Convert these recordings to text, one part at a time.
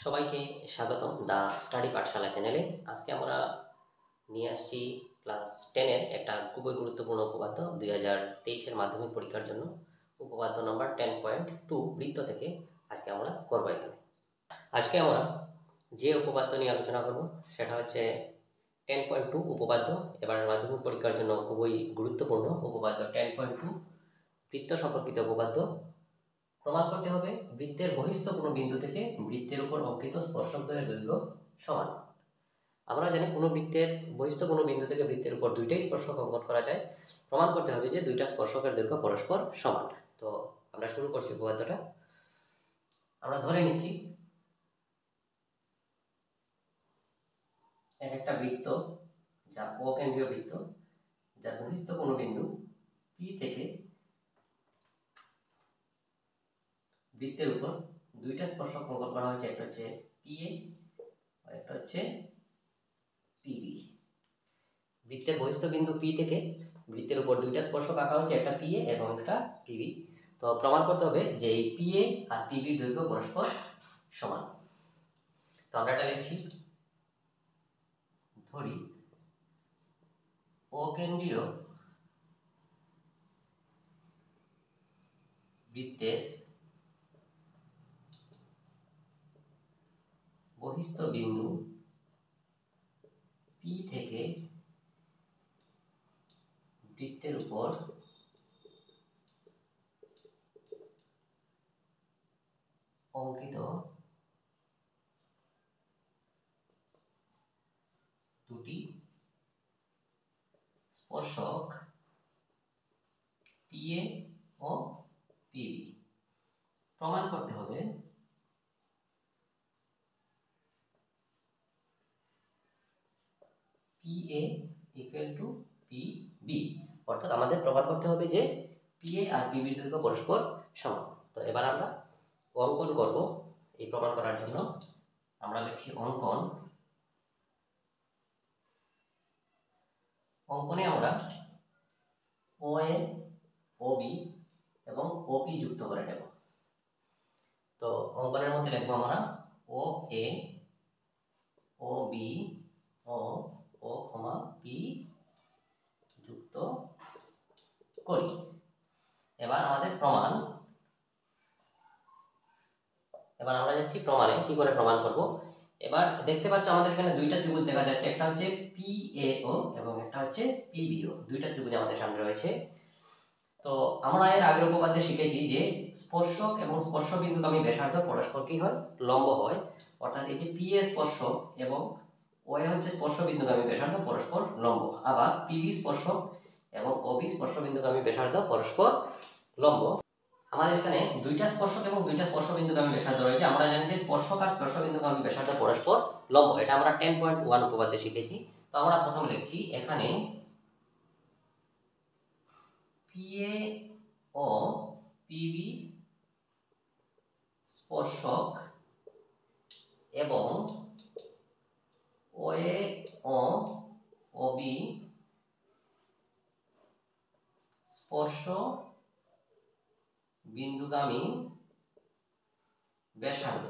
সবাইকে স্বাগতম দা স্টাডি পাঠশালা চ্যানেলে। আজকে আমরা নিয়ে আসছি ক্লাস 10-এর একটা খুবই গুরুত্বপূর্ণ উপপাদ্য 2023-এর মাধ্যমিক পরীক্ষার জন্য। উপপাদ্য নম্বর 10.2 বৃত্ত থেকে আজকে আমরা করবো। আজকে আমরা যে উপপাদ্য নিয়ে আলোচনা করব সেটা হচ্ছে 10.2 উপপাদ্য। এবার মাধ্যমিক পরীক্ষার জন্য খুবই গুরুত্বপূর্ণ উপপাদ্য 10.2 বৃত্ত সম্পর্কিত উপপাদ্য। প্রমাণ করতে হবে বৃত্তের বহিস্থ কোনো বিন্দু থেকে বৃত্তের উপর অঙ্কিত স্পর্শক দ্বয়ের দৈর্ঘ্য সমান। আমরা জানি কোনো বৃত্তের বহিস্থ কোনো বিন্দু থেকে বৃত্তের উপর দুইটাই স্পর্শক অঙ্কন করা যায়। প্রমাণ করতে হবে যে দুইটা স্পর্শকের দৈর্ঘ্য পরস্পর সমান। তো আমরা শুরু করছি উপপাদ্যটা। আমরা ধরে নিচ্ছি একটা বৃত্ত, যা অকেন্দ্রীয় বৃত্ত, যার বহিস্থ কোনো বিন্দু পি থেকে বৃত্তের উপর দুইটা স্পর্শক অঙ্কন করা হয়েছে, একটা হচ্ছে পিএ আর একটা হচ্ছে পিবি। বৃত্তের বহিস্থ বিন্দু পি থেকে বৃত্তের উপর দুইটা স্পর্শক আঁকা হয়েছে, একটা পিএ এবং একটা পিবি। তো প্রমাণ করতে হবে যে এই পিএ আর পিবির দৈর্ঘ্য পরস্পর সমান। তো আমরা এটা লিখছি, ধরি অকেন্দ্রীয় বৃত্তের বহিস্থ বিন্দু পি থেকে বৃত্তের উপর অঙ্কিত দুটি স্পর্শক পিএ ও পিবি। প্রমাণ করতে হবে পিএ ইকুয়াল টু পিবি, অর্থাৎ আমাদের প্রমাণ করতে হবে যে পিএ আর পিবির দৈর্ঘ্য পরস্পর সমান। তো এবার আমরা অঙ্কন করব। এই প্রমাণ করার জন্য আমরা লিখছি অঙ্কন। অঙ্কনে আমরা ওএ, ওবি এবং ওপি যুক্ত করে নেব। তো অঙ্কনের মধ্যে লিখব আমরা ও এ, ও বি ও ও কমা পি যুক্ত করি। এবার আমাদের প্রমাণ, এবার আমরা যাচ্ছি প্রমাণে। কি করে প্রমাণ করব? এবার দেখতে পাচ্ছ আমাদের এখানে দুইটা ত্রিভুজ দেখা যাচ্ছে, একটা হচ্ছে পিএও এবং একটা হচ্ছে পিবিও। দুইটা ত্রিভুজ আমাদের সামনে রয়েছে। তো আমরা এর আগের উপপাদ্যে শিখেছি যে স্পর্শক এবং স্পর্শবিন্দুগামী ব্যাসার্ধ পরস্পর কি হয়? লম্ব হয়। অর্থাৎ এই যে পিএ স্পর্শক এবং ওএ হচ্ছে স্পর্শবিন্দুগামী ব্যাসার্ধ পরস্পর লম্ব। আবার পিবি স্পর্শক এবং ওবি স্পর্শবিন্দুগামী ব্যাসার্ধ পরস্পর লম্ব। আমাদের এখানে দুইটা স্পর্শক এবং দুইটা স্পর্শবিন্দুগামী ব্যাসার্ধ রয়েছে। আমরা জানি যে স্পর্শক আর স্পর্শবিন্দুগামী ব্যাসার্ধ পরস্পর লম্ব। এটা আমরা 10.1 উপপাদ্যে শিখেছি। তো আমরা প্রথম লিখছি এখানে পিএ ও পিবি স্পর্শক এবং ওএ ও ওবি স্পর্শ বিন্দুগামী ব্যাসার্ধ।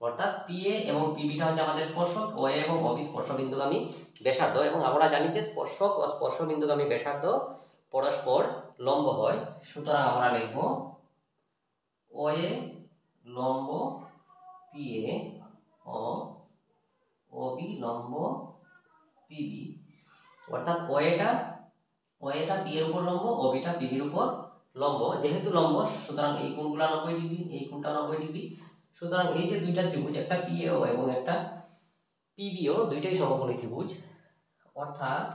অর্থাৎ পিএ এবং পিবিটা হচ্ছে আমাদের স্পর্শক, ওএ এবং ওবি স্পর্শ বিন্দুগামী ব্যাসার্ধ। এবং আমরা জানি যে স্পর্শক ও স্পর্শ বিন্দুগামী ব্যাসার্ধ পরস্পর লম্ব হয়। সুতরাং আমরা লিখব ওএ লম্ব পিএ ও ওবি লম্ব পিবি। অর্থাৎ ওএটা পি এর উপর লম্ব, ওবিটা পিবির উপর লম্ব। যেহেতু লম্ব সুতরাং এই কোণগুলো 90 ডিগ্রি, এই কোণটা 90 ডিগ্রি। সুতরাং এই যে দুইটা ত্রিভুজ, একটা পিএও এবং একটা পিবিও, দুইটাই সমকোণী ত্রিভুজ। অর্থাৎ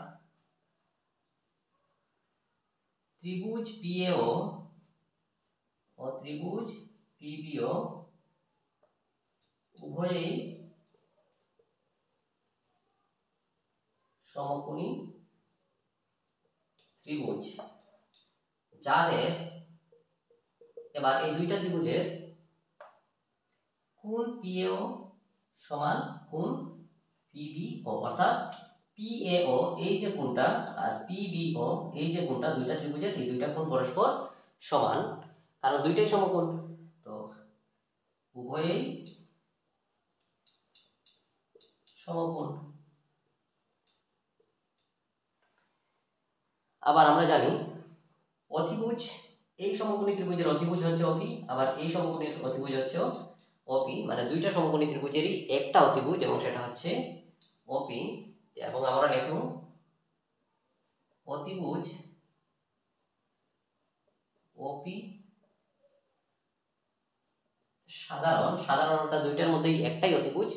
ত্রিভুজ পিএও ও ত্রিভুজ পিবিও উভয়েই সমকোণী ত্রিভুজ, যাদের এবার এই দুইটা ত্রিভুজের কোণ পিএও সমান কোণ পিবিও। অর্থাৎ পিএও এই যে কোণটা আর পিবিও এই যে কোণটা, দুইটা ত্রিভুজের এই দুইটা কোণ পরস্পর সমান, কারণ দুইটাই সমকোণ। তো উভয়েই সমকোণ। আবার আমরা জানি অতিভুজ, এই সমকোণী ত্রিভুজের অতিভুজ হচ্ছে OP, আবার এই সমকোণীর অতিভুজ হচ্ছে OP, মানে দুইটা সমকোণী ত্রিভুজেরই একটা অতিভুজ এবং সেটা হচ্ছে OP। এবং আমরা লিখব অতিভুজ OP সাধারণ, সাধারণ অর্থাৎ দুইটার মধ্যেই একটাই অতিভুজ,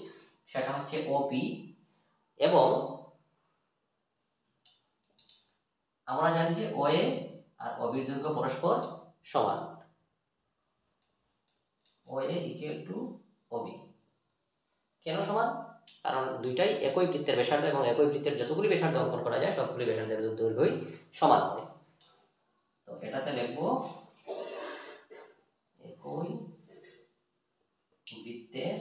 সেটা হচ্ছে OP, এবং আমরা জানি যে OA আর OB এর দৈর্ঘ্য পরস্পর সমান। OA = OB। কেন সমান? কারণ দুইটাই একই বৃত্তের ব্যাসার্ধ এবং একই বৃত্তের যতগুলি ব্যাসার্ধ অঙ্কন করা যায় সবগুলি ব্যাসার্ধের দৈর্ঘ্যই সমান হয়। তো এটাতে লিখব একই বৃত্তের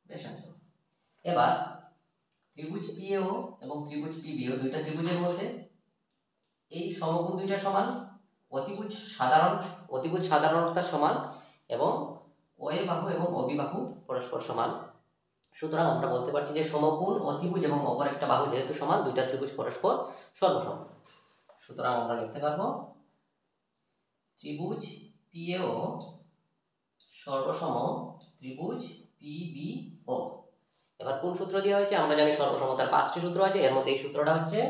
ব্যাসার্ধ। এবার ত্রিভুজ PAO এবং ত্রিভুজ PBO দুইটা ত্রিভুজের মধ্যে এই সমকোণ দুইটা সমান, অতিভুজ সাধারণ অর্থাৎ সমান, এবং OA বাহু এবং OB বাহু পরস্পর সমান। সুতরাং আমরা বলতে পারছি যে সমকোণ, অতিভুজ এবং অপর একটা বাহু যেহেতু সমান, দুইটা ত্রিভুজ পরস্পর সর্বসম। সুতরাং আমরা লিখতে পারবো ত্রিভুজ PAO সর্বসম ত্রিভুজ PBO। এবার কোন সূত্র দেওয়া হয়েছে? আমরা জানি সর্বসমতার 5টি সূত্র আছে, এর মধ্যে এই সূত্রটা হচ্ছে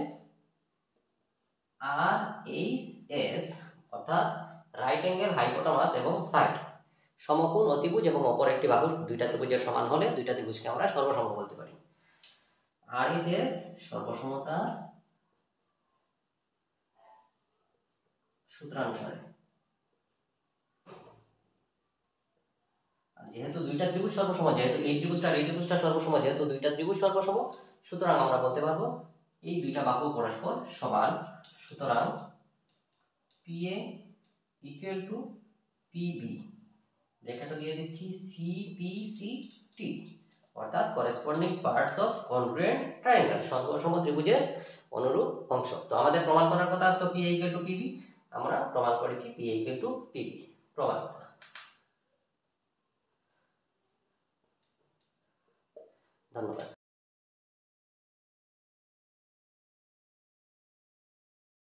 RHS, অর্থাৎ রাইট অ্যাঙ্গেল, হাইপোটেনাস এবং সাইড। সমকোণ, অতিভুজ এবং অপর একটি বাহু দুইটা ত্রিভুজের সমান হলে দুইটা ত্রিভুজকে আমরা সর্বসম বলতে পারি। RHS সর্বসমতার সূত্রানুসারে। যেহেতু দুইটা ত্রিভুজ সর্বসম, যেহেতু এই ত্রিভুজটা আর এই ত্রিভুজটা সর্বসম, যেহেতু দুইটা ত্রিভুজ সর্বসম, সুতরাং আমরা বলতে পারবো এই দুইটা বাহু পরস্পর সমান। সুতরাং PA = PB, রেখাটা দিয়ে দিচ্ছি CPCT, অর্থাৎ corresponding parts of congruent triangle, সর্বসম ত্রিভুজের অনুরূপ অংশ। তো আমাদের প্রমাণ করার কথা আসতো PA = PB, আমরা প্রমাণ করেছি PA = PB। প্রমাণ। ধন্যবাদ।